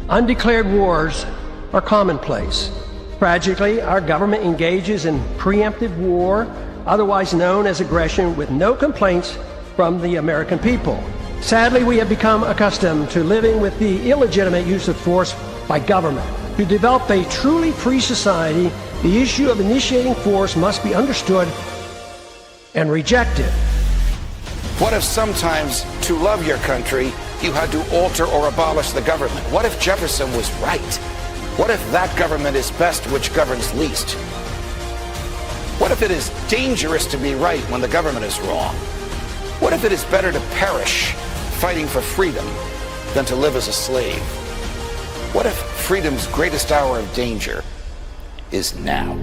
Undeclared wars are commonplace. Tragically, our government engages in preemptive war, otherwise known as aggression, with no complaints from the American people. Sadly, we have become accustomed to living with the illegitimate use of force by government. To develop a truly free society, the issue of initiating force must be understood and rejected. What if sometimes, to love your country, you had to alter or abolish the government? What if Jefferson was right? What if that government is best which governs least? What if it is dangerous to be right when the government is wrong? What if it is better to perish fighting for freedom than to live as a slave? What if freedom's greatest hour of danger is now?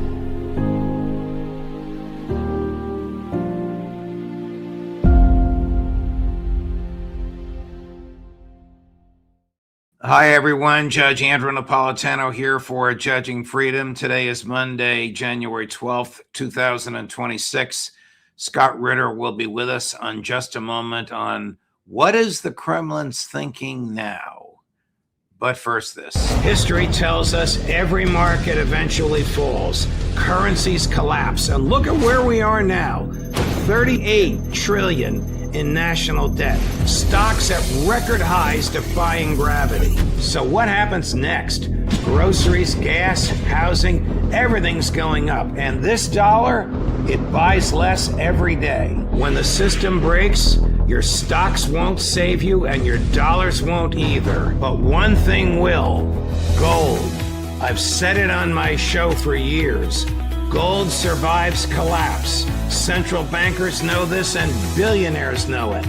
Hi, everyone. Judge Andrew Napolitano here for Judging Freedom. Today is Monday, January 12th, 2026. Scott Ritter will be with us on just a moment on what is the Kremlin's thinking now. But first this. History tells us every market eventually falls. Currencies collapse. And look at where we are now. 38 trillion in national debt. Stocks at record highs defying gravity. So what happens next? Groceries, gas, housing, everything's going up. And this dollar, it buys less every day. When the system breaks, your stocks won't save you and your dollars won't either. But one thing will: gold. I've said it on my show for years. Gold survives collapse. Central bankers know this and billionaires know it.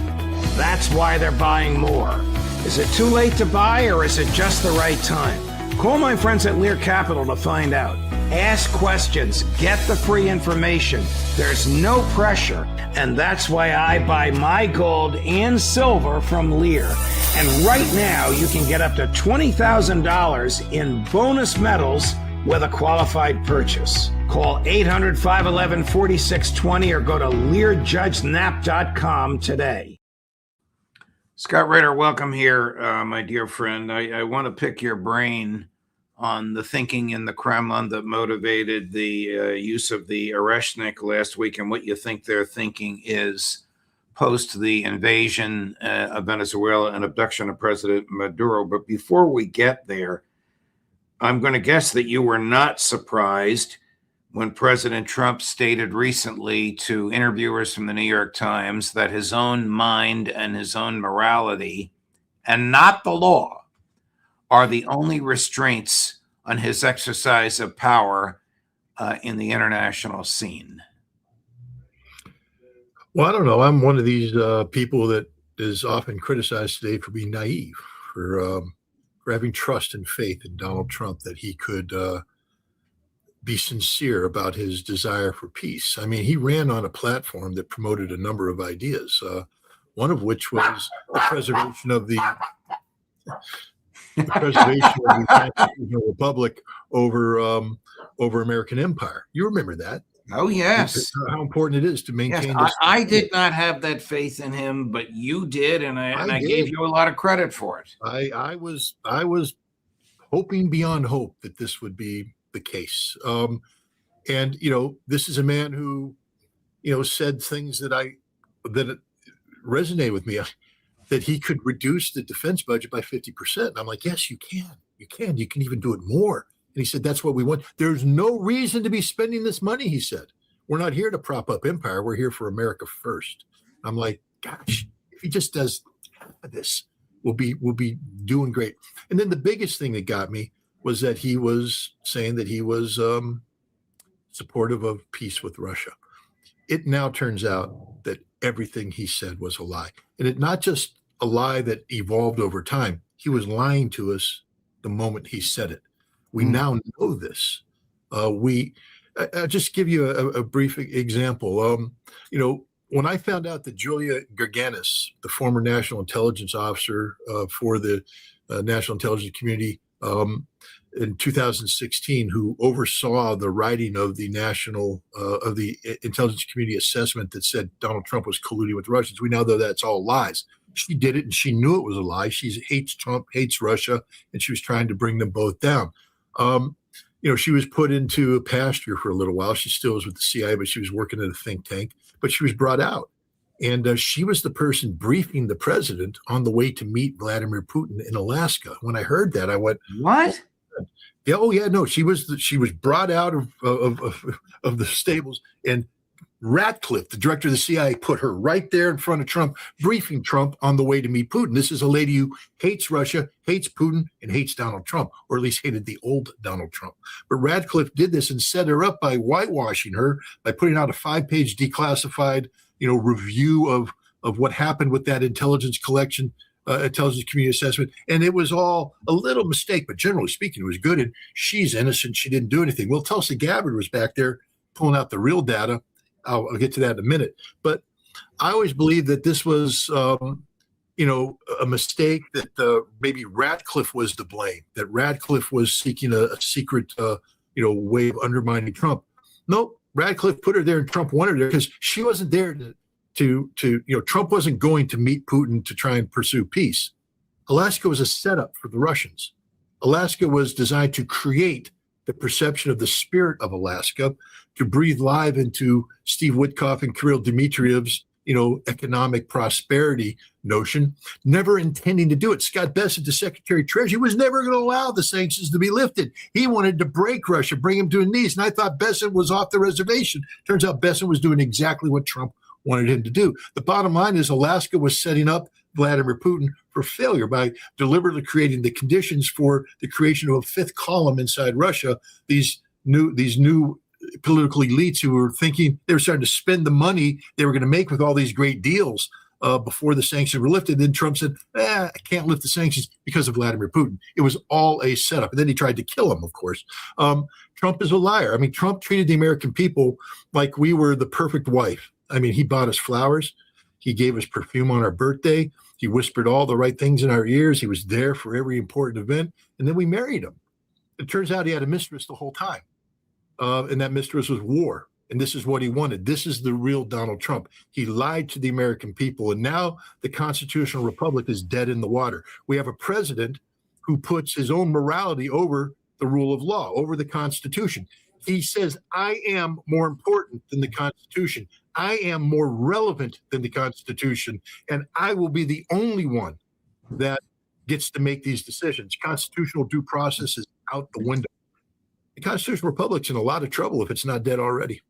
That's why they're buying more. Is it too late to buy or is it just the right time? Call my friends at Lear Capital to find out. Ask questions, get the free information. There's no pressure. And that's why I buy my gold and silver from Lear. And right now you can get up to $20,000 in bonus metals with a qualified purchase. Call 800-511-4620 or go to LearJudgeNap.com today. Scott Ritter, welcome here, my dear friend. I want to pick your brain on the thinking in the Kremlin that motivated the use of the Oreshnik last week and what you think their thinking is post the invasion of Venezuela and abduction of President Maduro. But before we get there, I'm going to guess that you were not surprised when President Trump stated recently to interviewers from the New York Times that his own mind and his own morality, and not the law, are the only restraints on his exercise of power in the international scene. Well, I don't know. I'm one of these people that is often criticized today for being naive, for having trust and faith in Donald Trump that he could be sincere about his desire for peace. I mean, he ran on a platform that promoted a number of ideas, one of which was the preservation of the constitutional republic over American empire. You remember that? Oh, yes. How important it is to maintain this. I did not have that faith in him, but you did, and I gave you a lot of credit for it. I was hoping beyond hope that this would be the case. And, this is a man who, said things that resonate with me, that he could reduce the defense budget by 50%. And I'm like, yes, you can. You can even do it more. And he said, that's what we want. There's no reason to be spending this money, he said. We're not here to prop up empire. We're here for America first. I'm like, gosh, if he just does half of this, we'll be doing great. And then the biggest thing that got me was that he was saying that he was supportive of peace with Russia. It now turns out that everything he said was a lie. And it not just a lie that evolved over time. He was lying to us the moment he said it. We now know this. I'll just give you a brief example. When I found out that Julia Gerganis, the former national intelligence officer for the national intelligence community in 2016, who oversaw the writing of the intelligence community assessment that said Donald Trump was colluding with the Russians, we now know that's all lies. She did it, and she knew it was a lie. She hates Trump, hates Russia, and she was trying to bring them both down. She was put into a pasture for a little while. She still was with the CIA, but she was working at a think tank. But she was brought out. And she was the person briefing the president on the way to meet Vladimir Putin in Alaska. When I heard that, I went, What? Yeah, oh yeah, no, she was brought out of the stables, and Ratcliffe, the director of the CIA, put her right there in front of Trump, briefing Trump on the way to meet Putin. This is a lady who hates Russia, hates Putin, and hates Donald Trump, or at least hated the old Donald Trump. But Ratcliffe did this and set her up by whitewashing her, by putting out a 5-page declassified review of what happened with that intelligence collection, intelligence community assessment. And it was all a little mistake, but generally speaking, it was good. And she's innocent. She didn't do anything. Well, Tulsi Gabbard was back there pulling out the real data. I'll get to that in a minute. But I always believed that this was, a mistake, that maybe Ratcliffe was to blame, that Ratcliffe was seeking a secret, way of undermining Trump. Nope. Ratcliffe put her there, and Trump wanted her because she wasn't there to Trump wasn't going to meet Putin to try and pursue peace. Alaska was a setup for the Russians. Alaska was designed to create the perception of the spirit of Alaska, to breathe life into Steve Witkoff and Kirill Dmitriev's, economic prosperity notion, never intending to do it. Scott Bessent, the Secretary of Treasury, was never going to allow the sanctions to be lifted. He wanted to break Russia, bring him to his knees. And I thought Bessent was off the reservation. Turns out Bessent was doing exactly what Trump wanted him to do. The bottom line is Alaska was setting up Vladimir Putin for failure by deliberately creating the conditions for the creation of a fifth column inside Russia. These new political elites who were thinking they were starting to spend the money they were going to make with all these great deals before the sanctions were lifted. Then Trump said, I can't lift the sanctions because of Vladimir Putin. It was all a setup. And then he tried to kill him, of course. Trump is a liar. I mean, Trump treated the American people like we were the perfect wife. I mean, he bought us flowers. He gave us perfume on our birthday. He whispered all the right things in our ears. He was there for every important event. And then we married him. It turns out he had a mistress the whole time. And that mistress was war. And this is what he wanted. This is the real Donald Trump. He lied to the American people. And now the constitutional republic is dead in the water. We have a president who puts his own morality over the rule of law, over the Constitution. He says, I am more important than the Constitution. I am more relevant than the Constitution. And I will be the only one that gets to make these decisions. Constitutional due process is out the window. The constitutional republic's in a lot of trouble if it's not dead already.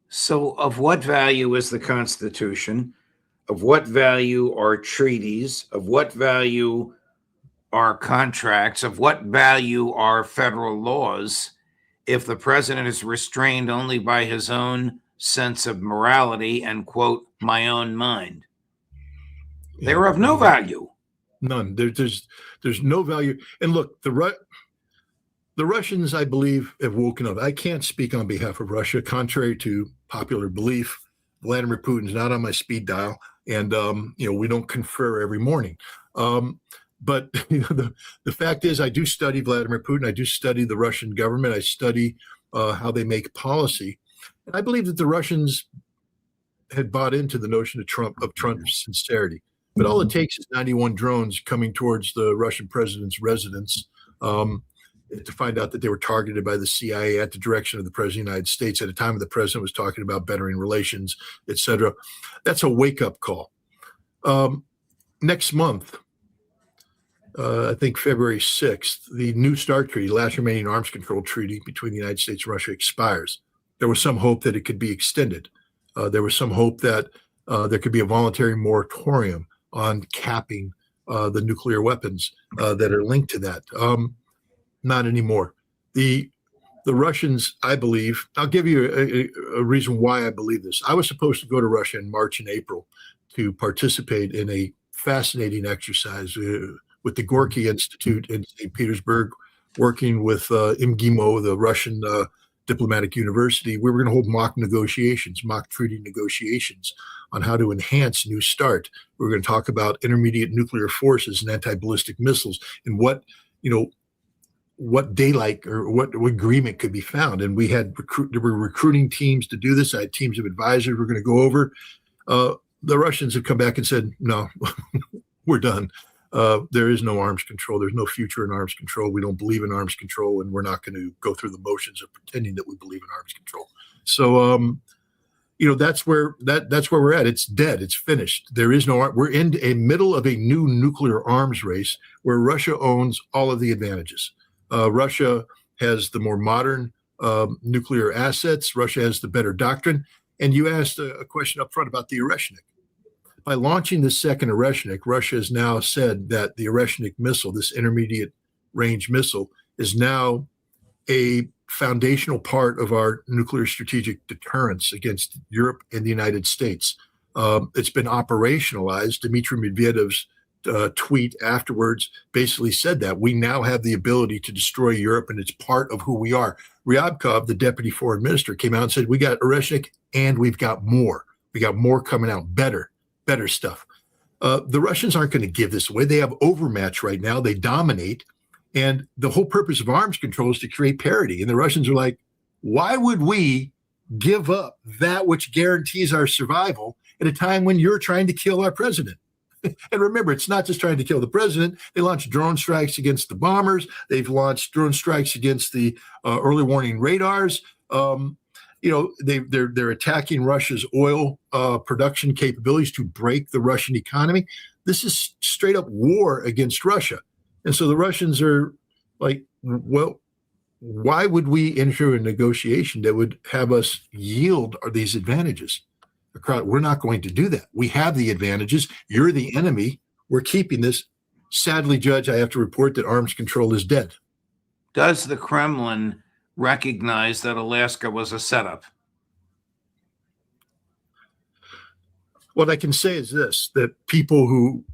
So of what value is the Constitution? Of what value are treaties? Of what value are contracts? Of what value are federal laws if the president is restrained only by his own sense of morality and, quote, my own mind? They're of no value. None. There's no value. And look, the Russians, I believe, have woken up. I can't speak on behalf of Russia. Contrary to popular belief, Vladimir Putin's not on my speed dial, and we don't confer every morning. But the fact is, I do study Vladimir Putin. I do study the Russian government. I study how they make policy, and I believe that the Russians had bought into the notion of Trump's sincerity. But all it takes is 91 drones coming towards the Russian president's residence to find out that they were targeted by the CIA at the direction of the president of the United States at a time when the president was talking about bettering relations, et cetera. That's a wake-up call. Next month, I think February 6th, the New START treaty, last remaining arms control treaty between the United States and Russia, expires. There was some hope that it could be extended. There was some hope that there could be a voluntary moratorium on capping the nuclear weapons that are linked to that. Not anymore. The Russians, I believe, I'll give you a reason why I believe this. I was supposed to go to Russia in March and April to participate in a fascinating exercise with the Gorky Institute in St. Petersburg, working with IMGIMO, the Russian diplomatic university. We were going to hold mock treaty negotiations on how to enhance New START. We were going to talk about intermediate nuclear forces and anti-ballistic missiles and what daylight or what agreement could be found. And there were recruiting teams to do this. I had teams of advisors we're going to go over. the Russians have come back and said, no, we're done. There is no arms control. There's no future in arms control. We don't believe in arms control, and we're not going to go through the motions of pretending that we believe in arms control. So, that's where we're at. It's dead. It's finished. There is no. We're in a middle of a new nuclear arms race where Russia owns all of the advantages. Russia has the more modern nuclear assets. Russia has the better doctrine. And you asked a question up front about the Oreshnik. By launching the second Oreshnik, Russia has now said that the Oreshnik missile, this intermediate range missile, is now a foundational part of our nuclear strategic deterrence against Europe and the United States. It's been operationalized. Dmitry Medvedev's tweet afterwards basically said that we now have the ability to destroy Europe, and it's part of who we are. Ryabkov, the deputy foreign minister, came out and said, we got Oreshnik and we've got more. We got more coming out, better stuff. The Russians aren't going to give this away. They have overmatch right now. They dominate. And the whole purpose of arms control is to create parity. And the Russians are like, why would we give up that which guarantees our survival at a time when you're trying to kill our president? And remember, it's not just trying to kill the president. They launched drone strikes against the bombers. They've launched drone strikes against the early warning radars. They're attacking Russia's oil production capabilities to break the Russian economy. This is straight up war against Russia. And so the Russians are like, well, why would we enter a negotiation that would have us yield these advantages? We're not going to do that. We have the advantages. You're the enemy. We're keeping this. Sadly, Judge, I have to report that arms control is dead. Does the Kremlin recognize that Alaska was a setup? What I can say is this, that people who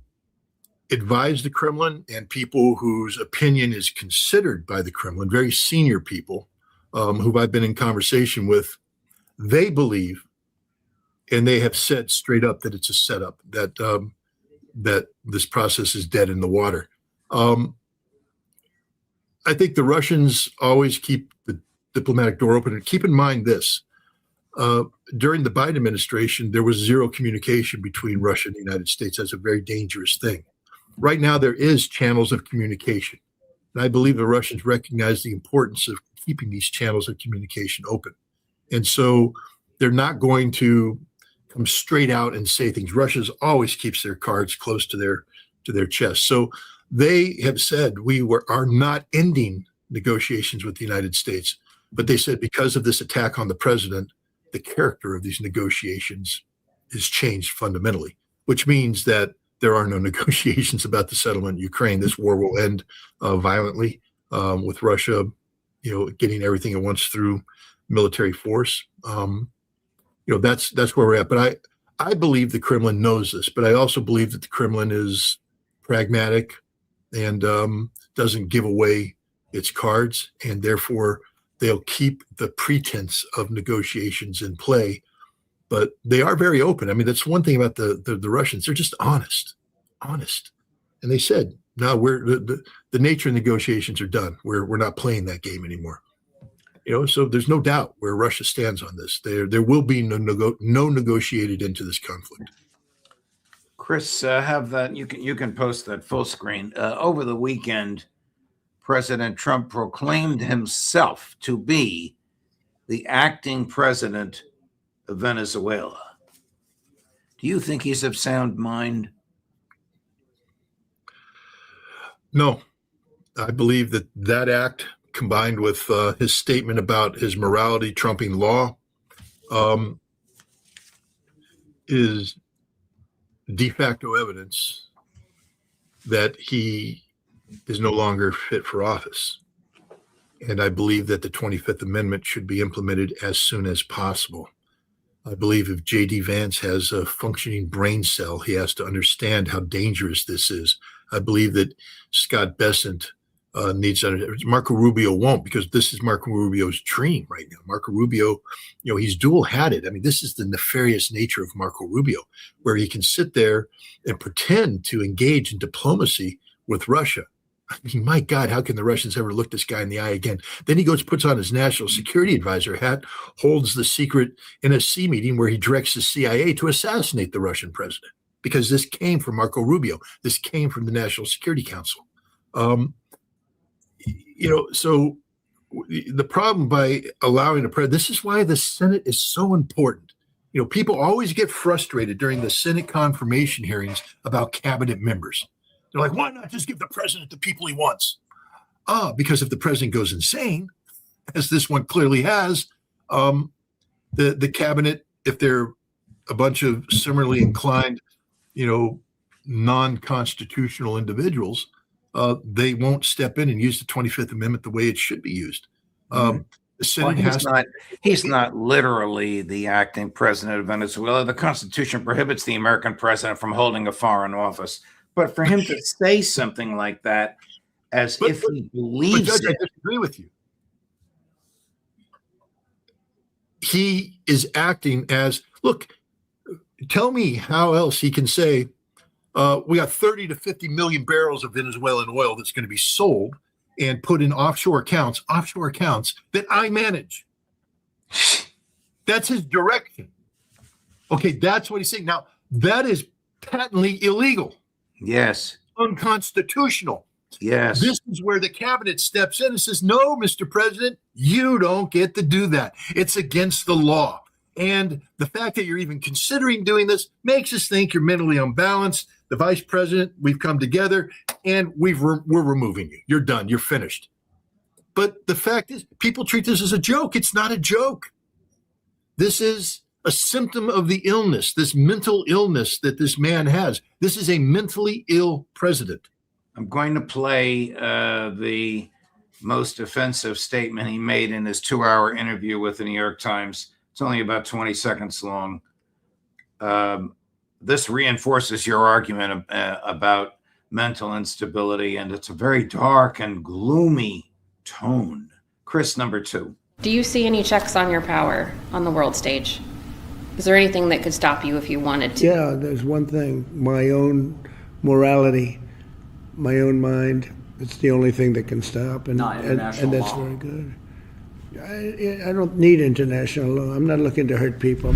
advise the Kremlin and people whose opinion is considered by the Kremlin, very senior people who I've been in conversation with, they believe, and they have said straight up that it's a setup, that this process is dead in the water. I think the Russians always keep the diplomatic door open. And keep in mind this, during the Biden administration, there was zero communication between Russia and the United States. That's a very dangerous thing. Right now, there is channels of communication. And I believe the Russians recognize the importance of keeping these channels of communication open. And so they're not going to come straight out and say things. Russia always keeps their cards close to their chest. So they have said are not ending negotiations with the United States. But they said because of this attack on the president, the character of these negotiations is changed fundamentally, which means that there are no negotiations about the settlement in Ukraine. This war will end violently with Russia, getting everything it wants through military force. That's where we're at. But I believe the Kremlin knows this, but I also believe that the Kremlin is pragmatic and doesn't give away its cards, and therefore they'll keep the pretense of negotiations in play. But they are very open. I mean, that's one thing about the Russians. They're just honest. And they said, no, the nature of negotiations are done. We're not playing that game anymore. So there's no doubt where Russia stands on this. There will be no negotiated into this conflict. Chris, have that. You can post that full screen. Over the weekend, President Trump proclaimed himself to be the acting president of Venezuela. Do you think he's of sound mind? No. I believe that act, combined with his statement about his morality trumping law, is de facto evidence that he is no longer fit for office. And I believe that the 25th Amendment should be implemented as soon as possible. I believe if J.D. Vance has a functioning brain cell, he has to understand how dangerous this is. I believe that Scott Bessent needs to. Marco Rubio won't, because this is Marco Rubio's dream right now. Marco Rubio, he's dual-hatted. I mean, this is the nefarious nature of Marco Rubio, where he can sit there and pretend to engage in diplomacy with Russia I mean, my God, how can the Russians ever look this guy in the eye again? Then he goes, puts on his national security advisor hat, holds the secret NSC meeting where he directs the CIA to assassinate the Russian president, because this came from Marco Rubio. This came from the National Security Council. So the problem by allowing the president, this is why the Senate is so important. People always get frustrated during the Senate confirmation hearings about cabinet members. They're like, why not just give the president the people he wants? Because if the president goes insane, as this one clearly has, the cabinet, if they're a bunch of similarly inclined, non-constitutional individuals, they won't step in and use the 25th Amendment the way it should be used. The Senate he's not literally the acting president of Venezuela. The Constitution prohibits the American president from holding a foreign office. But for him to say something like that, if he believes Judge, it, I disagree with you. He is acting as, look, tell me how else he can say, we got 30 to 50 million barrels of Venezuelan oil that's going to be sold and put in offshore accounts that I manage. That's his direction. Okay, that's what he's saying. Now, that is patently illegal. Yes. Unconstitutional. Yes. This is where the cabinet steps in and says, no, Mr. President, you don't get to do that. It's against the law. And the fact that you're even considering doing this makes us think you're mentally unbalanced. The vice president, we've come together and we're removing you. You're done. You're finished. But the fact is, people treat this as a joke. It's not a joke. This is a symptom of the illness, this mental illness that this man has. This is a mentally ill president. I'm going to play the most offensive statement he made in his 2-hour interview with the New York Times. It's only about 20 seconds long. This reinforces your argument about mental instability, and it's a very dark and gloomy tone. Chris, number 2. Do you see any checks on your power on the world stage? Is there anything that could stop you if you wanted to? Yeah, there's one thing, my own morality, my own mind. It's the only thing that can stop, and that's law. very good. I don't need international law. I'm not looking to hurt people.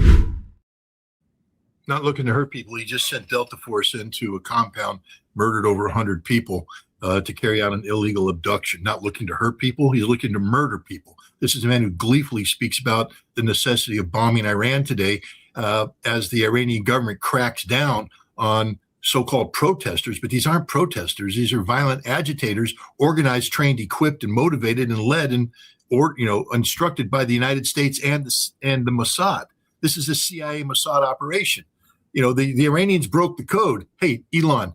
Not looking to hurt people. He just sent Delta Force into a compound, murdered over 100 people to carry out an illegal abduction. Not looking to hurt people. He's looking to murder people. This is a man who gleefully speaks about the necessity of bombing Iran today as the Iranian government cracks down on so-called protesters. But these aren't protesters. These are violent agitators, organized, trained, equipped, and motivated and led and instructed by the United States and the Mossad. This is a CIA Mossad operation. The Iranians broke the code. Hey, Elon,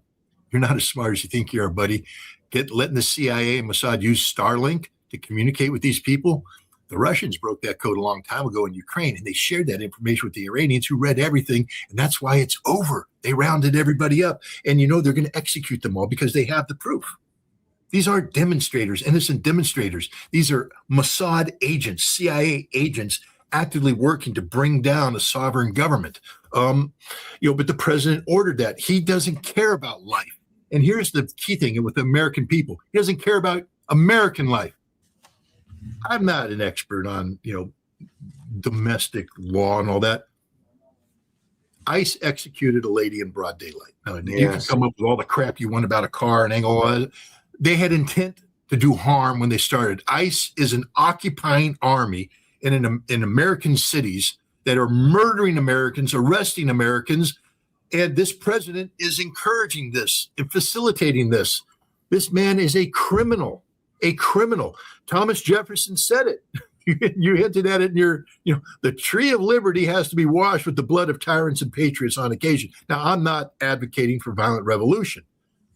you're not as smart as you think you are, buddy. Letting the CIA and Mossad use Starlink to communicate with these people. The Russians broke that code a long time ago in Ukraine, and they shared that information with the Iranians, who read everything, and that's why it's over. They rounded everybody up, and they're going to execute them all because they have the proof. These aren't demonstrators, innocent demonstrators. These are Mossad agents, CIA agents, actively working to bring down a sovereign government. But the president ordered that. He doesn't care about life. And here's the key thing with the American people. He doesn't care about American life. I'm not an expert on, domestic law and all that. ICE executed a lady in broad daylight. Now, you can come up with all the crap you want about a car and all that. They had intent to do harm when they started. ICE is an occupying army in American cities that are murdering Americans, arresting Americans, and this president is encouraging this and facilitating this. This man is a criminal. Thomas Jefferson said it. You hinted at it in your, the tree of liberty has to be washed with the blood of tyrants and patriots on occasion. Now, I'm not advocating for violent revolution,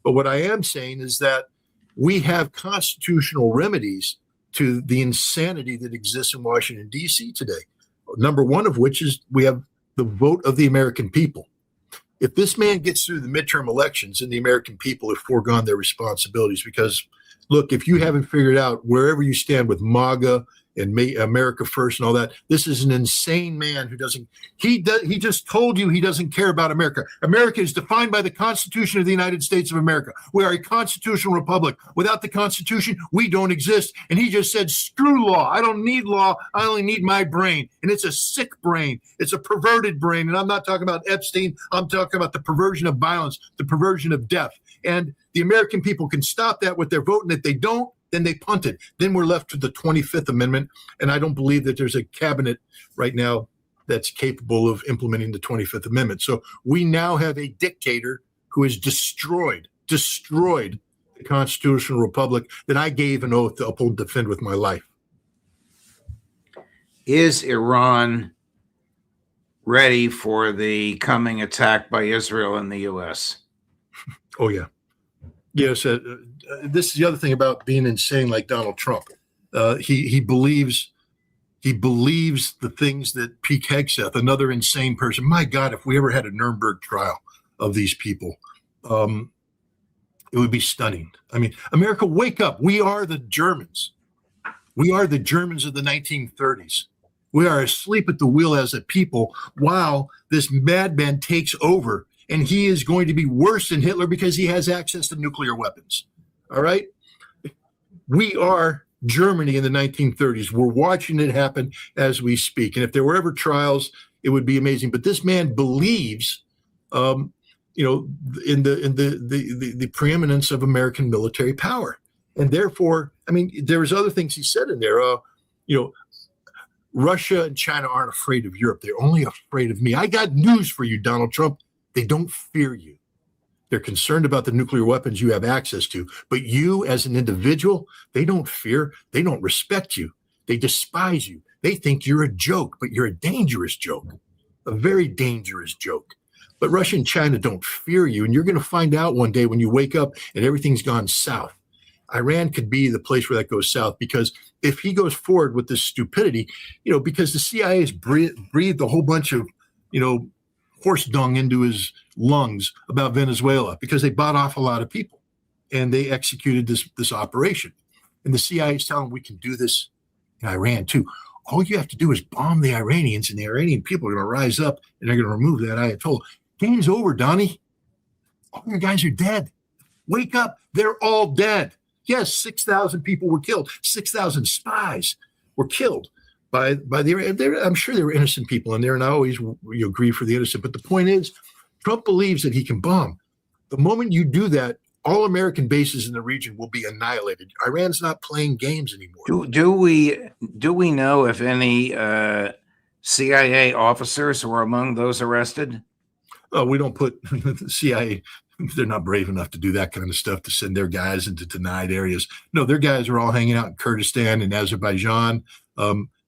but what I am saying is that we have constitutional remedies to the insanity that exists in Washington, D.C. today. Number one of which is we have the vote of the American people. If this man gets through the midterm elections, and the American people have foregone their responsibilities, because look, if you haven't figured out wherever you stand with MAGA and America first and all that. This is an insane man who doesn't. He just told you he doesn't care about America. America is defined by the Constitution of the United States of America. We are a constitutional republic. Without the Constitution, we don't exist. And he just said, screw law. I don't need law. I only need my brain. And it's a sick brain. It's a perverted brain. And I'm not talking about Epstein. I'm talking about the perversion of violence, the perversion of death. And the American people can stop that with their vote. And if they don't, then they punt it. Then we're left with the 25th Amendment. And I don't believe that there's a cabinet right now that's capable of implementing the 25th Amendment. So we now have a dictator who has destroyed the constitutional republic that I gave an oath to uphold and defend with my life. Is Iran ready for the coming attack by Israel in the U.S.? Oh, yeah. Yes. This is the other thing about being insane like Donald Trump. He believes the things that Pete Hegseth, another insane person. My God, if we ever had a Nuremberg trial of these people, it would be stunning. I mean, America, wake up. We are the Germans. We are the Germans of the 1930s. We are asleep at the wheel as a people while this madman takes over. And he is going to be worse than Hitler because he has access to nuclear weapons. All right? We are Germany in the 1930s. We're watching it happen as we speak. And if there were ever trials, it would be amazing. But this man believes, in the preeminence of American military power. And therefore, I mean, there was other things he said in there. Russia and China aren't afraid of Europe. They're only afraid of me. I got news for you, Donald Trump. They don't fear you. They're concerned about the nuclear weapons you have access to. But you as an individual, they don't fear. They don't respect you. They despise you. They think you're a joke, but you're a dangerous joke, a very dangerous joke. But Russia and China don't fear you. And you're going to find out one day when you wake up and everything's gone south. Iran could be the place where that goes south, because if he goes forward with this stupidity, because the CIA has breathed a whole bunch of, horse dung into his lungs about Venezuela because they bought off a lot of people and they executed this operation. And the CIA is telling them we can do this in Iran too. All you have to do is bomb the Iranians, and the Iranian people are going to rise up and they're going to remove that Ayatollah. Game's over, Donnie. All your guys are dead. Wake up. They're all dead. Yes, 6,000 people were killed. 6,000 spies were killed by the. I'm sure there were innocent people in there, and I always grieve for the innocent. But the point is, Trump believes that he can bomb. The moment you do that, all American bases in the region will be annihilated. Iran's not playing games anymore. Do we know if any CIA officers were among those arrested? We don't put the CIA. They're not brave enough to do that kind of stuff, to send their guys into denied areas. No, their guys are all hanging out in Kurdistan and Azerbaijan.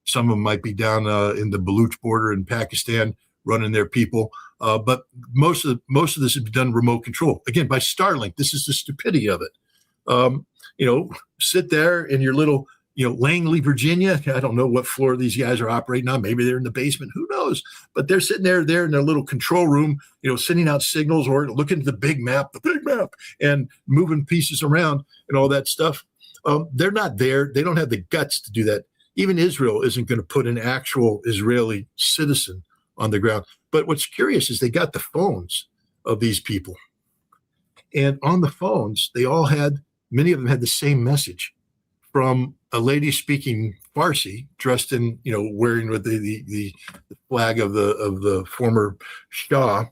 Some of them might be down in the Baluch border in Pakistan, running their people. But most of this is done remote control, again, by Starlink. This is the stupidity of it. Sit there in your little, Langley, Virginia. I don't know what floor these guys are operating on. Maybe they're in the basement. Who knows? But they're sitting there in their little control room, sending out signals or looking at the big map, and moving pieces around and all that stuff. They're not there. They don't have the guts to do that. Even Israel isn't going to put an actual Israeli citizen on the ground. But what's curious is they got the phones of these people. And on the phones, many of them had the same message from a lady speaking Farsi, dressed in, wearing with the flag of the former Shah,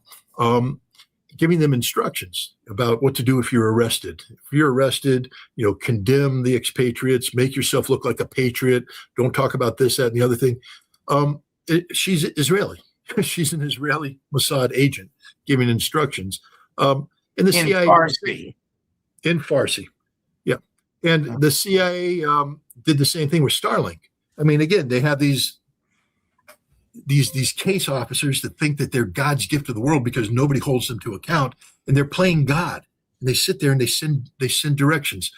giving them instructions about what to do if you're arrested. If you're arrested, condemn the expatriates, make yourself look like a patriot. Don't talk about this, that, and the other thing. She's Israeli. She's an Israeli Mossad agent giving instructions. And the CIA Farsi. In Farsi. Yeah. And the CIA did the same thing with Starlink. I mean, again, they have these case officers that think that they're God's gift to the world because nobody holds them to account, and they're playing God. And they sit there and they send directions.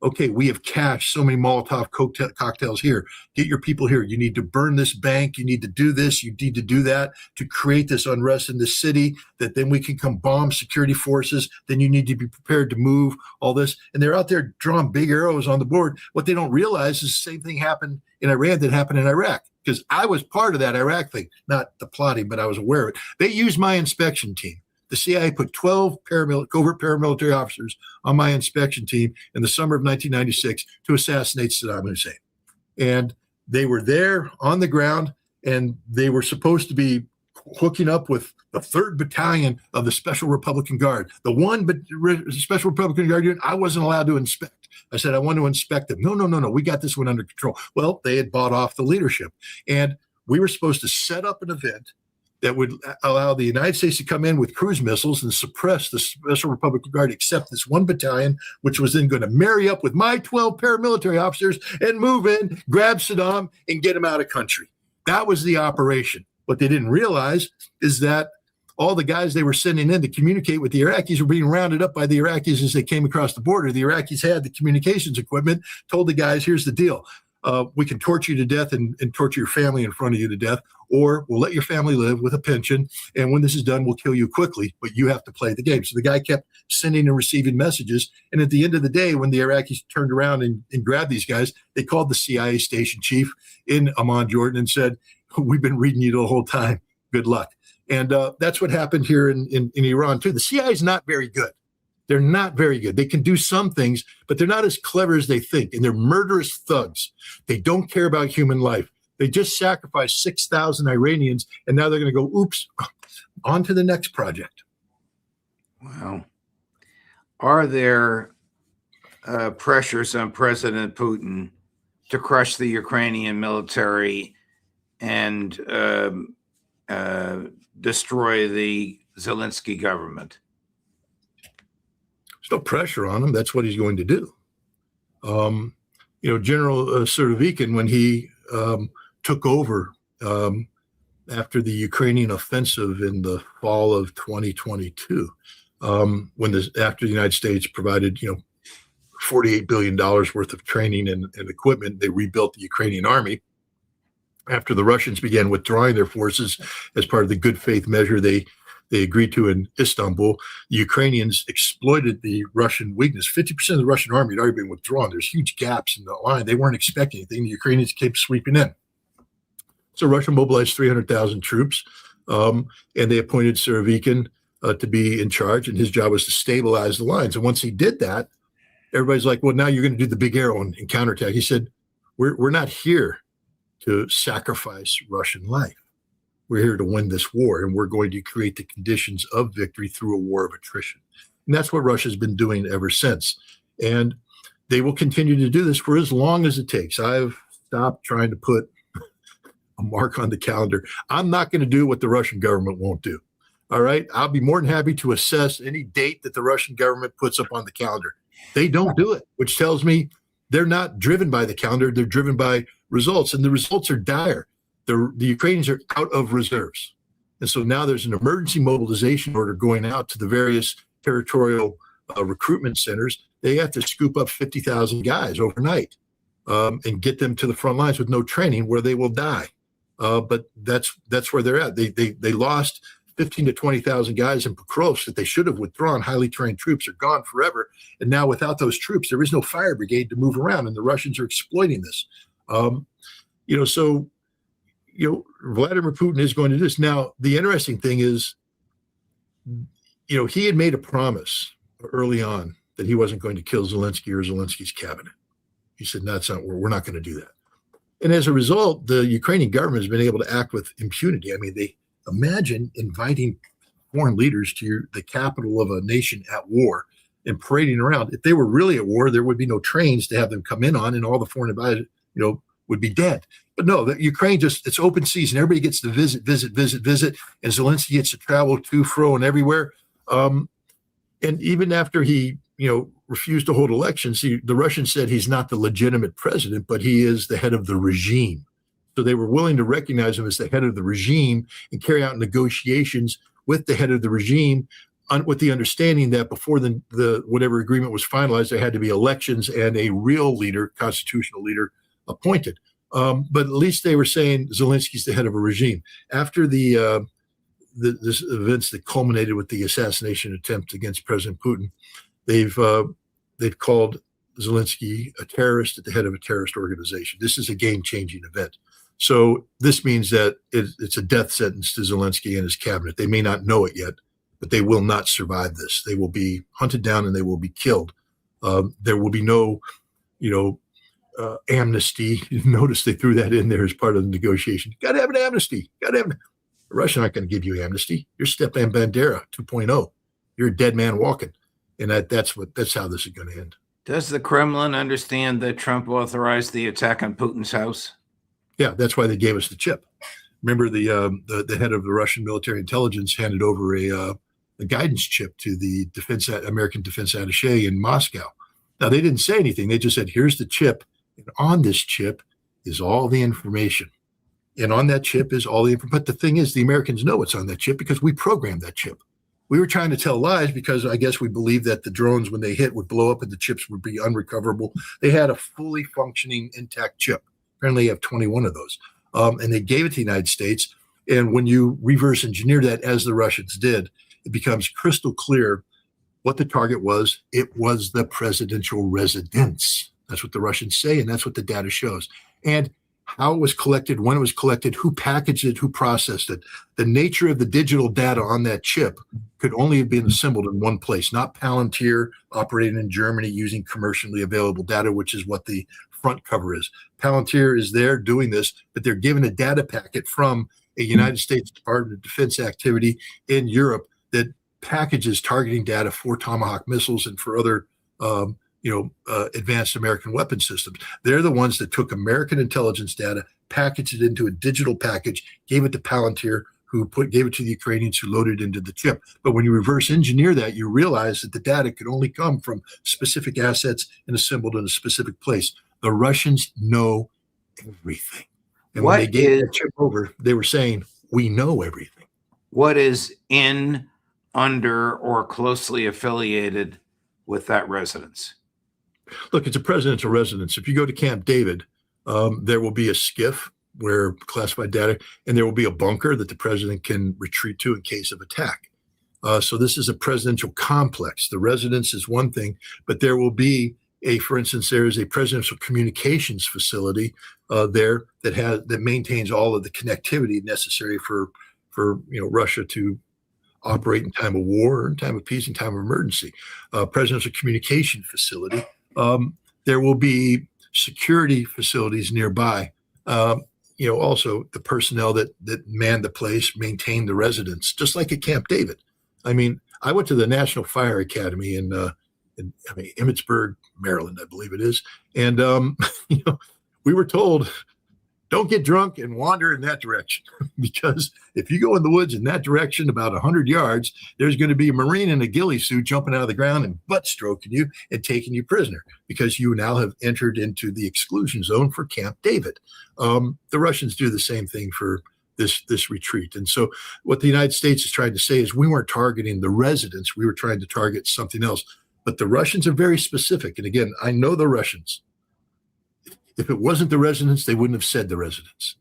Okay, we have cached so many Molotov cocktails here. Get your people here. You need to burn this bank. You need to do this. You need to do that to create this unrest in the city that then we can come bomb security forces. Then you need to be prepared to move all this. And they're out there drawing big arrows on the board. What they don't realize is the same thing happened in Iran that happened in Iraq. Because I was part of that Iraq thing, not the plotting, but I was aware of it. They used my inspection team. The CIA put 12 covert paramilitary officers on my inspection team in the summer of 1996 to assassinate Saddam Hussein. And they were there on the ground, and they were supposed to be hooking up with the 3rd Battalion of the Special Republican Guard. The one Special Republican Guard unit I wasn't allowed to inspect. I said, I want to inspect them. No. We got this one under control. Well, they had bought off the leadership. And we were supposed to set up an event that would allow the United States to come in with cruise missiles and suppress the Special Republican Guard, except this one battalion, which was then going to marry up with my 12 paramilitary officers and move in, grab Saddam, and get him out of country. That was the operation. What they didn't realize is that all the guys they were sending in to communicate with the Iraqis were being rounded up by the Iraqis as they came across the border. The Iraqis had the communications equipment, told the guys, here's the deal. We can torture you to death and torture your family in front of you to death, or we'll let your family live with a pension. And when this is done, we'll kill you quickly, but you have to play the game. So the guy kept sending and receiving messages. And at the end of the day, when the Iraqis turned around and grabbed these guys, they called the CIA station chief in Amman, Jordan, and said, we've been reading you the whole time. Good luck. And that's what happened here in Iran, too. The CIA is not very good. They're not very good. They can do some things, but they're not as clever as they think. And they're murderous thugs. They don't care about human life. They just sacrificed 6,000 Iranians, and now they're going to go, oops, on to the next project. Wow. Are there pressures on President Putin to crush the Ukrainian military and destroy the Zelensky government? There's no pressure on him. That's what he's going to do. General Surovikin, when he took over after the Ukrainian offensive in the fall of 2022, after the United States provided, $48 billion worth of training and equipment, they rebuilt the Ukrainian army. After the Russians began withdrawing their forces as part of the good faith measure they agreed to in Istanbul, the Ukrainians exploited the Russian weakness. 50% of the Russian army had already been withdrawn. There's huge gaps in the line. They weren't expecting anything. The Ukrainians kept sweeping in. So Russia mobilized 300,000 troops, and they appointed Surovikin to be in charge, and his job was to stabilize the lines. And once he did that, everybody's like, well, now you're going to do the big arrow and counterattack. He said, we're not here to sacrifice Russian life. We're here to win this war, and we're going to create the conditions of victory through a war of attrition. And that's what Russia's been doing ever since. And they will continue to do this for as long as it takes. I've stopped trying to put a mark on the calendar. I'm not going to do what the Russian government won't do. All right. I'll be more than happy to assess any date that the Russian government puts up on the calendar. They don't do it, which tells me they're not driven by the calendar. They're driven by results, and the results are dire. The Ukrainians are out of reserves. And so now there's an emergency mobilization order going out to the various territorial recruitment centers. They have to scoop up 50,000 guys overnight and get them to the front lines with no training, where they will die. But that's where they're at. They lost 15 to 20,000 guys in Pokrovsk that they should have withdrawn. Highly trained troops are gone forever. And now without those troops, there is no fire brigade to move around. And the Russians are exploiting this. Vladimir Putin is going to do this. Now, the interesting thing is, he had made a promise early on that he wasn't going to kill Zelensky or Zelensky's cabinet. He said, no, we're not going to do that. And as a result, the Ukrainian government has been able to act with impunity. I mean, they imagine inviting foreign leaders to the capital of a nation at war and parading around. If they were really at war, there would be no trains to have them come in on, and all the foreign invited, would be dead. But no, the Ukraine it's open season. Everybody gets to visit, and Zelensky gets to travel to, fro, and everywhere. And even after he, refused to hold elections, the Russians said he's not the legitimate president, but he is the head of the regime. So they were willing to recognize him as the head of the regime and carry out negotiations with the head of the regime with the understanding that before the whatever agreement was finalized, there had to be elections and a real leader, constitutional leader, appointed. But at least they were saying Zelensky's the head of a regime. After the events that culminated with the assassination attempt against President Putin, they've called Zelensky a terrorist at the head of a terrorist organization. This is a game-changing event. So this means that it's a death sentence to Zelensky and his cabinet. They may not know it yet, but they will not survive this. They will be hunted down and they will be killed. There will be no, amnesty. Notice they threw that in there as part of the negotiation. Got to have an amnesty. The Russians aren't going to give you amnesty. You're Stepan Bandera 2.0. You're a dead man walking, and that's how this is going to end. Does the Kremlin understand that Trump authorized the attack on Putin's house? Yeah, that's why they gave us the chip. Remember, the head of the Russian military intelligence handed over a guidance chip to the American defense attaché in Moscow. Now, they didn't say anything. They just said, here's the chip. And on this chip is all the information. And on that chip is all the information. But the thing is, the Americans know what's on that chip because we programmed that chip. We were trying to tell lies because I guess we believed that the drones, when they hit, would blow up and the chips would be unrecoverable. They had a fully functioning intact chip. Apparently, they have 21 of those. And they gave it to the United States. And when you reverse engineer that, as the Russians did, it becomes crystal clear what the target was. It was the presidential residence. That's what the Russians say, and that's what the data shows. And how it was collected, when it was collected, who packaged it, who processed it. The nature of the digital data on that chip could only have been assembled in one place, not Palantir operating in Germany using commercially available data, which is what the front cover is. Palantir is there doing this, but they're given a data packet from a United States Department of Defense activity in Europe that packages targeting data for Tomahawk missiles and for other advanced American weapon systems. They're the ones that took American intelligence data, packaged it into a digital package, gave it to Palantir, who gave it to the Ukrainians, who loaded it into the chip. But when you reverse engineer that, you realize that the data could only come from specific assets and assembled in a specific place. The Russians know everything. And when they gave that chip over, they were saying, we know everything. What is in, under, or closely affiliated with that residence? Look, it's a presidential residence. If you go to Camp David, there will be a skiff where classified data, and there will be a bunker that the president can retreat to in case of attack. So this is a presidential complex. The residence is one thing, but there will be for instance, there is a presidential communications facility there that maintains all of the connectivity necessary for Russia to operate in time of war, in time of peace, in time of emergency. Presidential communication facility. There will be security facilities nearby. Also the personnel that man the place, maintain the residence, just like at Camp David. I mean, I went to the National Fire Academy in Emmitsburg, Maryland, I believe it is. And, we were told, don't get drunk and wander in that direction, because if you go in the woods in that direction about 100 yards, there's going to be a Marine in a ghillie suit jumping out of the ground and butt stroking you and taking you prisoner, because you now have entered into the exclusion zone for Camp David. The Russians do the same thing for this retreat. And so what the United States is trying to say is we weren't targeting the residents. We were trying to target something else. But the Russians are very specific. And again, I know the Russians. If it wasn't the residents, they wouldn't have said the residents.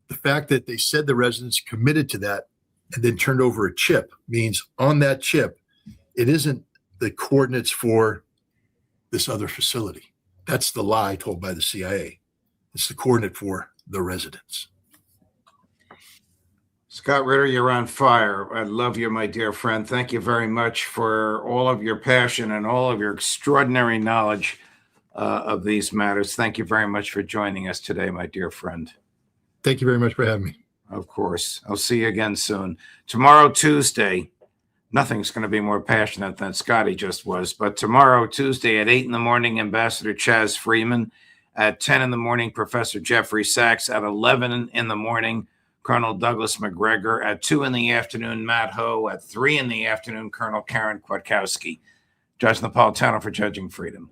The fact that they said the residents, committed to that, and then turned over a chip means on that chip, it isn't the coordinates for this other facility. That's the lie told by the CIA. It's the coordinate for the residents. Scott Ritter, you're on fire. I love you, my dear friend. Thank you very much for all of your passion and all of your extraordinary knowledge of these matters. Thank you very much for joining us today, my dear friend. Thank you very much for having me. Of course. I'll see you again soon. Tomorrow, Tuesday, nothing's going to be more passionate than Scotty just was, but tomorrow, Tuesday at 8 in the morning, Ambassador Chaz Freeman. At 10 in the morning, Professor Jeffrey Sachs. At 11 in the morning, Colonel Douglas McGregor. At 2 in the afternoon, Matt Ho. At 3 in the afternoon, Colonel Karen Kwiatkowski. Judge Napolitano for Judging Freedom.